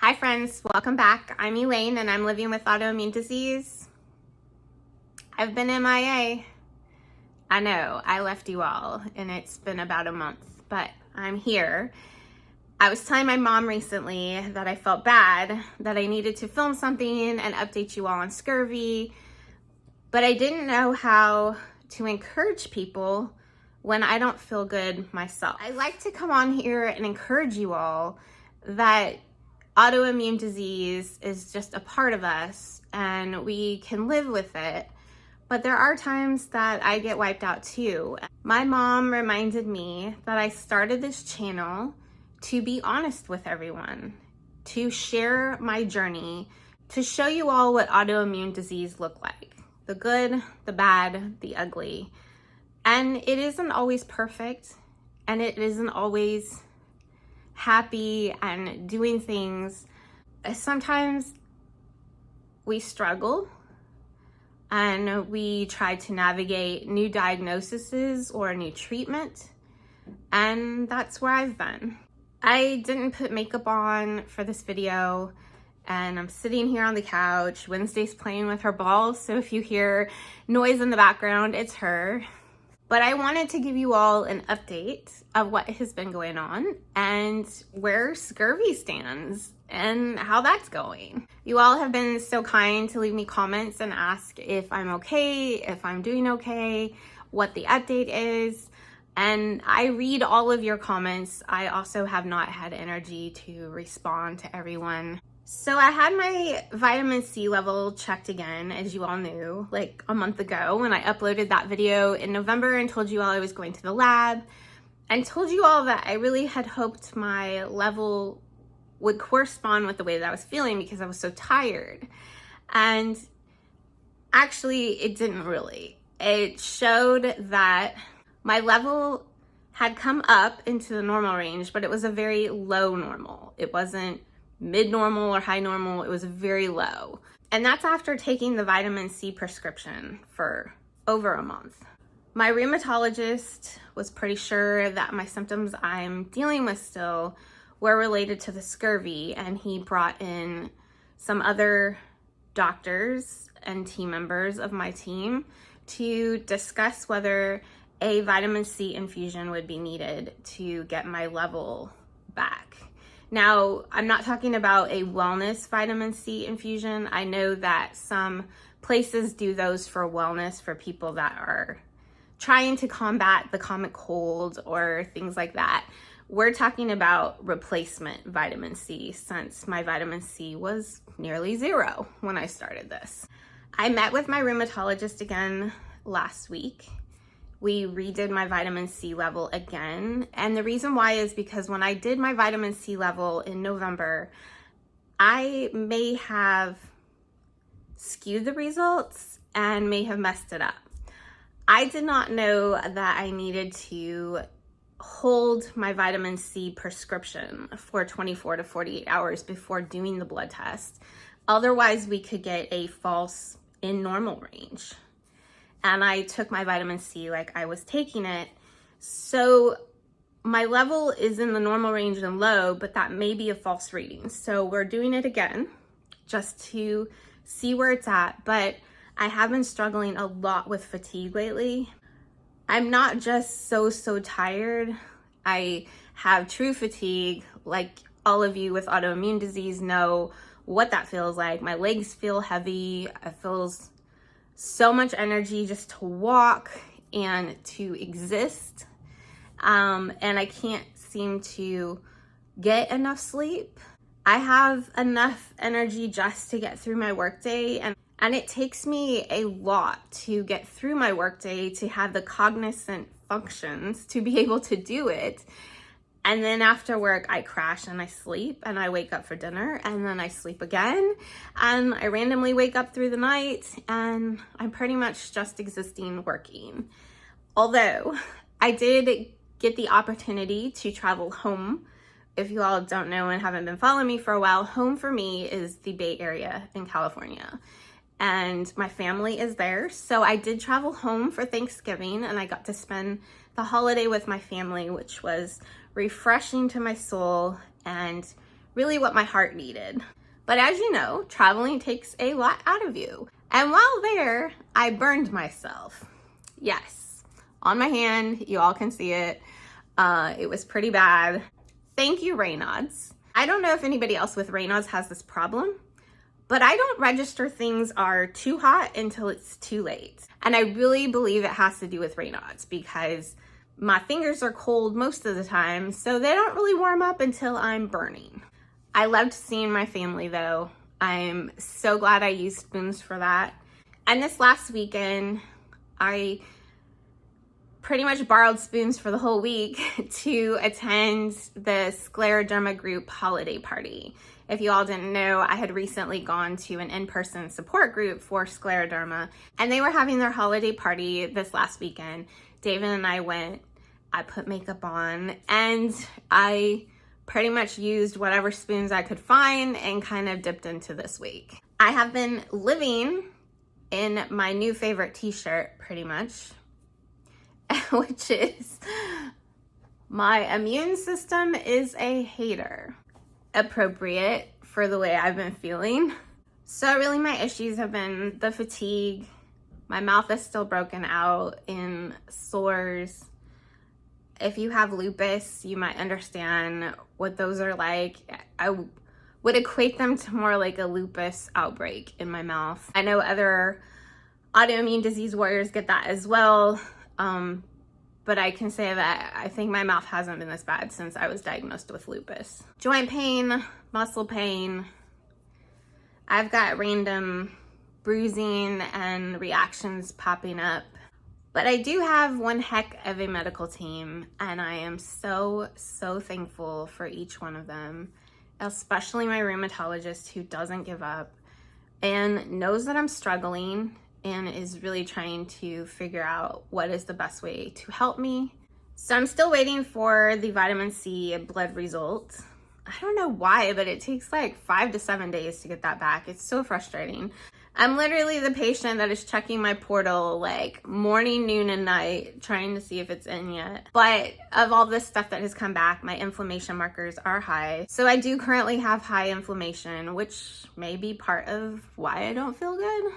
Hi friends, welcome back. I'm Elaine and I'm living with autoimmune disease. I've been MIA. I know, I left you all and it's been about a month, but I'm here. I was telling my mom recently that I felt bad, that I needed to film something and update you all on scurvy, but I didn't know how to encourage people when I don't feel good myself. I like to come on here and encourage you all that autoimmune disease is just a part of us and we can live with it. But there are times that I get wiped out too. My mom reminded me that I started this channel to be honest with everyone, to share my journey, to show you all what autoimmune disease look like. The good, the bad, the ugly. And it isn't always perfect and it isn't always happy and doing things. Sometimes we struggle and we try to navigate new diagnoses or new treatment, and that's where I've been. I didn't put makeup on for this video and I'm sitting here on the couch. Wednesday's playing with her balls, so if you hear noise in the background, it's her. But I wanted to give you all an update of what has been going on and where scurvy stands and how that's going. You all have been so kind to leave me comments and ask if I'm okay, if I'm doing okay, what the update is. And I read all of your comments. I also have not had energy to respond to everyone. So I had my vitamin C level checked again, as you all knew, like a month ago when I uploaded that video in November and told you all I was going to the lab and told you all that I really had hoped my level would correspond with the way that I was feeling because I was so tired. And actually it didn't really. It showed that my level had come up into the normal range, but it was a very low normal. It wasn't mid-normal or high normal, it was very low. And that's after taking the vitamin C prescription for over a month. My rheumatologist was pretty sure that my symptoms I'm dealing with still were related to the scurvy, and he brought in some other doctors and team members of my team to discuss whether a vitamin C infusion would be needed to get my level back. Now, I'm not talking about a wellness vitamin C infusion. I know that some places do those for wellness for people that are trying to combat the common cold or things like that. We're talking about replacement vitamin C since my vitamin C was nearly zero when I started this. I met with my rheumatologist again last week. We redid my vitamin C level again. And the reason why is because when I did my vitamin C level in November, I may have skewed the results and may have messed it up. I did not know that I needed to hold my vitamin C prescription for 24 to 48 hours before doing the blood test. Otherwise, we could get a false in normal range. And I took my vitamin C like I was taking it. So my level is in the normal range and low, but that may be a false reading. So we're doing it again just to see where it's at. But I have been struggling a lot with fatigue lately. I'm not just so tired. I have true fatigue, like all of you with autoimmune disease know what that feels like. My legs feel heavy. It feels so much energy just to walk and to exist. And I can't seem to get enough sleep. I have enough energy just to get through my workday, and it takes me a lot to get through my workday to have the cognizant functions to be able to do it. And then after work, I crash and I sleep and I wake up for dinner and then I sleep again. And I randomly wake up through the night and I'm pretty much just existing working. Although I did get the opportunity to travel home. If you all don't know and haven't been following me for a while, home for me is the Bay Area in California. And my family is there. So I did travel home for Thanksgiving and I got to spend the holiday with my family, which was refreshing to my soul and really what my heart needed. But as you know, traveling takes a lot out of you. And while there, I burned myself. Yes, on my hand, you all can see it. It was pretty bad. Thank you, Raynaud's. I don't know if anybody else with Raynaud's has this problem, but I don't register things are too hot until it's too late. And I really believe it has to do with Raynaud's because my fingers are cold most of the time, so they don't really warm up until I'm burning. I loved seeing my family though. I'm so glad I used spoons for that. And this last weekend, I pretty much borrowed spoons for the whole week to attend the scleroderma group holiday party. If you all didn't know, I had recently gone to an in-person support group for scleroderma, and they were having their holiday party this last weekend. David and I went, I put makeup on, and I pretty much used whatever spoons I could find and kind of dipped into this week. I have been living in my new favorite t-shirt pretty much, which is my immune system is a hater. Appropriate for the way I've been feeling. So really my issues have been the fatigue. My mouth is still broken out in sores. If you have lupus, you might understand what those are like. I would equate them to more like a lupus outbreak in my mouth. I know other autoimmune disease warriors get that as well. But I can say that I think my mouth hasn't been this bad since I was diagnosed with lupus. Joint pain, muscle pain. I've got random bruising and reactions popping up. But I do have one heck of a medical team, and I am so, so thankful for each one of them, especially my rheumatologist who doesn't give up and knows that I'm struggling and is really trying to figure out what is the best way to help me. So I'm still waiting for the vitamin C blood result. I don't know why, but it takes like 5 to 7 days to get that back. It's so frustrating. I'm literally the patient that is checking my portal like morning, noon, and night, trying to see if it's in yet. But of all this stuff that has come back, my inflammation markers are high. So I do currently have high inflammation, which may be part of why I don't feel good.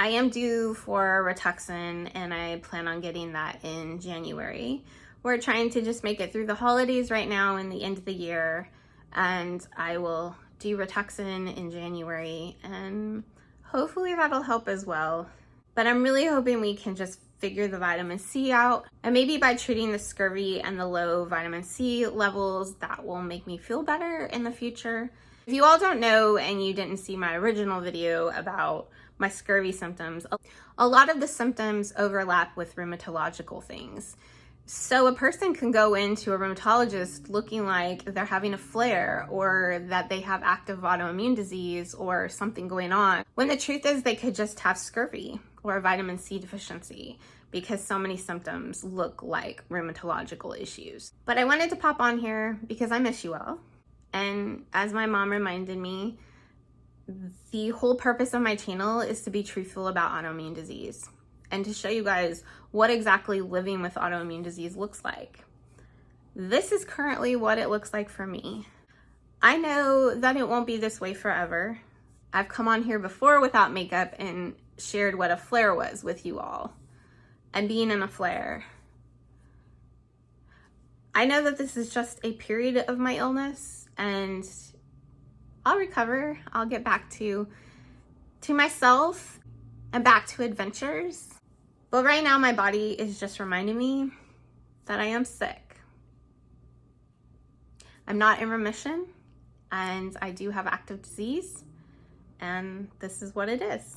I am due for Rituxan, and I plan on getting that in January. We're trying to just make it through the holidays right now and the end of the year, and I will do Rituxan in January, and hopefully that'll help as well. But I'm really hoping we can just figure the vitamin C out, and maybe by treating the scurvy and the low vitamin C levels, that will make me feel better in the future. If you all don't know and you didn't see my original video about my scurvy symptoms, a lot of the symptoms overlap with rheumatological things. So a person can go into a rheumatologist looking like they're having a flare or that they have active autoimmune disease or something going on, when the truth is they could just have scurvy or a vitamin C deficiency because so many symptoms look like rheumatological issues. But I wanted to pop on here because I miss you all. And as my mom reminded me, the whole purpose of my channel is to be truthful about autoimmune disease and to show you guys what exactly living with autoimmune disease looks like. This is currently what it looks like for me. I know that it won't be this way forever. I've come on here before without makeup and shared what a flare was with you all and being in a flare. I know that this is just a period of my illness, and I'll recover. I'll get back to myself and back to adventures. But right now my body is just reminding me that I am sick. I'm not in remission, and I do have active disease, and this is what it is.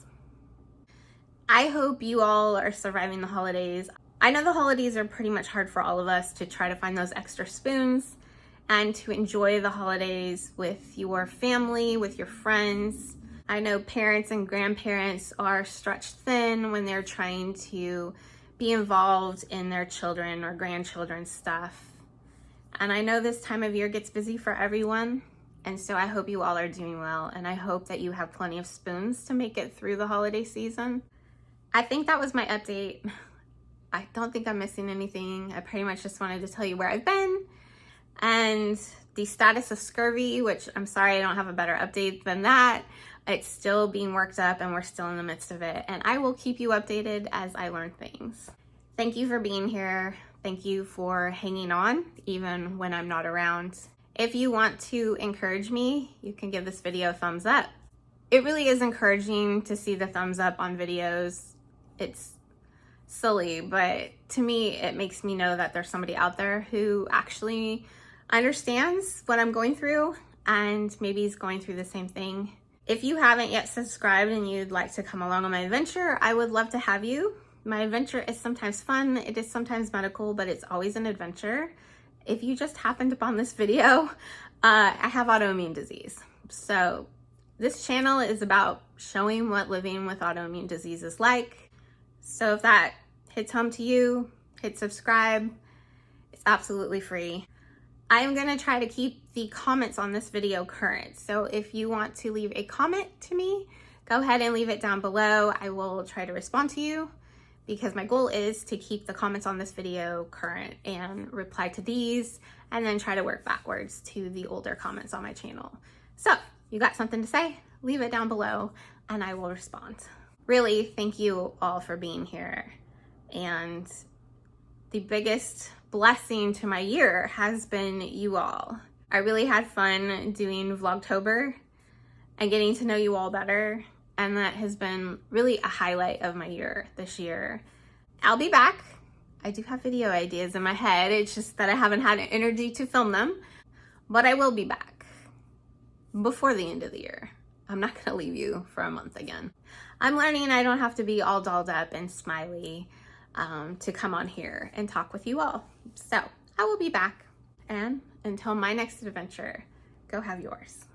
I hope you all are surviving the holidays. I know the holidays are pretty much hard for all of us to try to find those extra spoons and to enjoy the holidays with your family, with your friends. I know parents and grandparents are stretched thin when they're trying to be involved in their children or grandchildren's stuff. And I know this time of year gets busy for everyone. And so I hope you all are doing well, and I hope that you have plenty of spoons to make it through the holiday season. I think that was my update. I don't think I'm missing anything. I pretty much just wanted to tell you where I've been and The status of scurvy, which I'm sorry I don't have a better update than that. It's still being worked up and we're still in the midst of it. And I will keep you updated as I learn things. Thank you for being here. Thank you for hanging on even when I'm not around. If you want to encourage me, you can give this video a thumbs up. It really is encouraging to see the thumbs up on videos. It's silly, but to me, it makes me know that there's somebody out there who actually understands what I'm going through and maybe is going through the same thing. If you haven't yet subscribed and you'd like to come along on my adventure, I would love to have you. My adventure is sometimes fun, it is sometimes medical, but it's always an adventure. If you just happened upon this video, I have autoimmune disease. So this channel is about showing what living with autoimmune disease is like. So if that hits home to you, hit subscribe. It's absolutely free. I am gonna try to keep the comments on this video current. So if you want to leave a comment to me, go ahead and leave it down below. I will try to respond to you because my goal is to keep the comments on this video current and reply to these and then try to work backwards to the older comments on my channel. So you got something to say? Leave it down below and I will respond. Really, thank you all for being here. And the biggest blessing to my year has been you all. I really had fun doing Vlogtober and getting to know you all better. And that has been really a highlight of my year this year. I'll be back. I do have video ideas in my head. It's just that I haven't had energy to film them, but I will be back before the end of the year. I'm not gonna leave you for a month again. I'm learning I don't have to be all dolled up and smiley to come on here and talk with you all. So I will be back, and until my next adventure, go have yours.